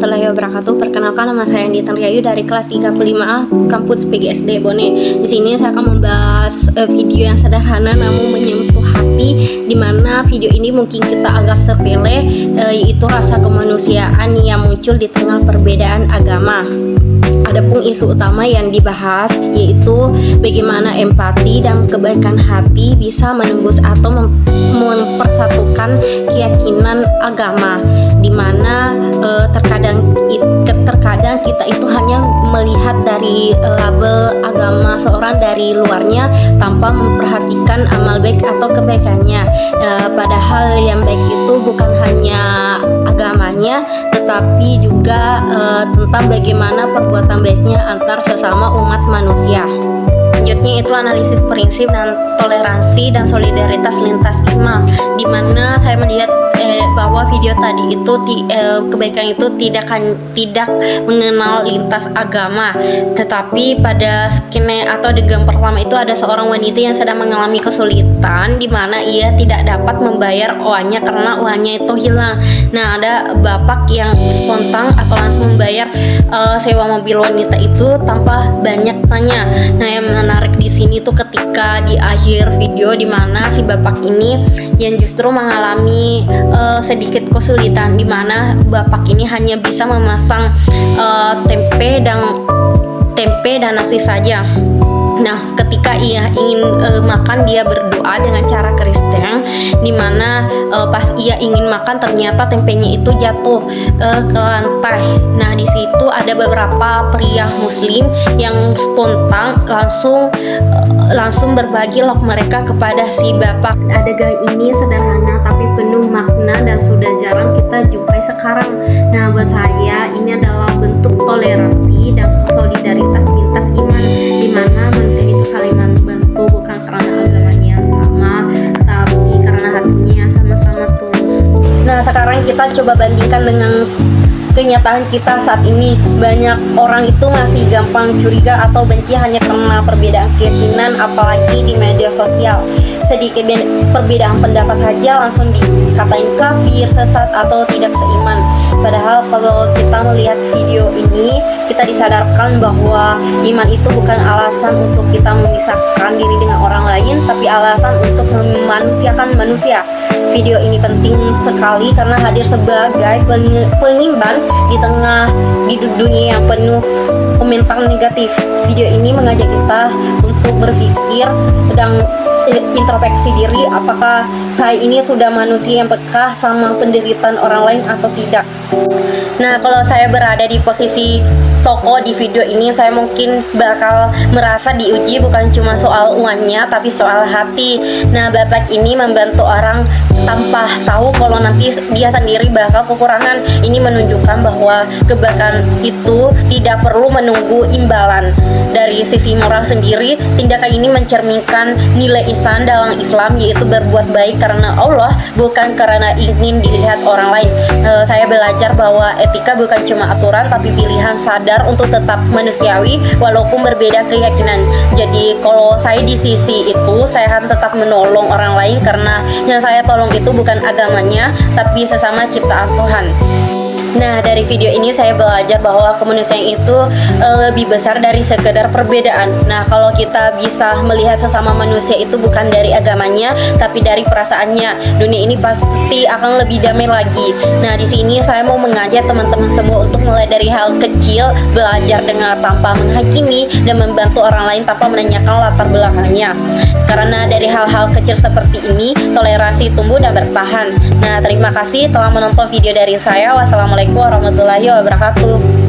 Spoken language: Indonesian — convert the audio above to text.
warahmatullahi wabarakatuh. Perkenalkan, nama saya Andi Tanriayu dari kelas 35A kampus PGSD Bone. Di sini saya akan membahas video yang sederhana namun menyentuh hati, di mana video ini mungkin kita anggap sepele, yaitu rasa kemanusiaan yang muncul di tengah perbedaan agama. Adapun isu utama yang dibahas yaitu bagaimana empati dan kebaikan hati bisa menembus atau mempersatukan keyakinan agama, di mana terkadang kita itu hanya melihat dari label agama seorang dari luarnya tanpa memperhatikan amal baik atau kebaikannya. Padahal yang baik itu bukan hanya agamanya, tetapi juga tentang bagaimana perbuatan baiknya antar sesama umat manusia. Selanjutnya itu analisis prinsip dan toleransi dan solidaritas lintas iman, di mana saya melihat bahwa video tadi itu kebaikan itu tidak mengenal lintas agama, tetapi pada skene atau adegan pertama itu ada seorang wanita yang sedang mengalami kesulitan, di mana ia tidak dapat membayar uangnya karena uangnya itu hilang. Nah, ada bapak yang spontan atau langsung membayar sewa mobil wanita itu tanpa banyak tanya. Nah, yang menarik di sini tuh ketika di akhir video, di mana si bapak ini yang justru mengalami sedikit kesulitan, di mana bapak ini hanya bisa memasang tempe dan nasi saja. Nah, ketika ia ingin makan, dia berdoa dengan cara Kristen, di mana pas ia ingin makan ternyata tempenya itu jatuh ke lantai. Nah, di situ ada beberapa pria Muslim yang spontan langsung berbagi log mereka kepada si bapak. Adegan ini sederhana tapi penuh makna dan sudah jarang kita jumpai sekarang. Nah, buat saya ini adalah bentuk toleransi dan solidaritas lintas iman, di mana manusia itu saling membantu bukan karena agamanya yang sama, tapi karena hatinya yang sama-sama tulus. Nah, sekarang kita coba bandingkan dengan kenyataan kita saat ini. Banyak orang itu masih gampang curiga atau benci hanya karena perbedaan keyakinan, apalagi di media sosial. Sedikit perbedaan pendapat saja langsung dikatain kafir, sesat, atau tidak seiman. Padahal kalau kita melihat video ini, kita disadarkan bahwa iman itu bukan alasan untuk kita memisahkan diri dengan orang lain, tapi alasan untuk memanusiakan manusia. Video ini penting sekali karena hadir sebagai pengimbang di dunia yang penuh komentar negatif. Video ini mengajak kita untuk berpikir dan introspeksi diri, apakah saya ini sudah manusia yang peka sama penderitaan orang lain atau tidak. Nah, kalau saya berada di posisi tokoh di video ini, saya mungkin bakal merasa diuji bukan cuma soal uangnya, tapi soal hati. Nah, bapak ini membantu orang tanpa tahu kalau nanti dia sendiri bakal kekurangan. Ini menunjukkan bahwa kebaikan itu tidak perlu menunggu imbalan. Dari sisi moral sendiri, tindakan ini mencerminkan nilai ihsan dalam Islam, yaitu berbuat baik karena Allah, bukan karena ingin dilihat orang lain. Saya belajar bahwa etika bukan cuma aturan, tapi pilihan sadar untuk tetap manusiawi walaupun berbeda keyakinan. Jadi kalau saya di sisi itu, saya akan tetap menolong orang lain karena yang saya tolong itu bukan agamanya, tapi sesama ciptaan Tuhan. Nah, dari video ini saya belajar bahwa kemanusiaan itu lebih besar dari sekedar perbedaan. Nah, kalau kita bisa melihat sesama manusia itu bukan dari agamanya, tapi dari perasaannya, dunia ini pasti akan lebih damai lagi. Nah, di sini saya mau mengajak teman-teman semua untuk mulai dari hal kecil, belajar dengar tanpa menghakimi, dan membantu orang lain tanpa menanyakan latar belakangnya. Karena dari hal-hal kecil seperti ini, toleransi tumbuh dan bertahan. Nah, terima kasih telah menonton video dari saya. Wassalamualaikum warahmatullahi wabarakatuh.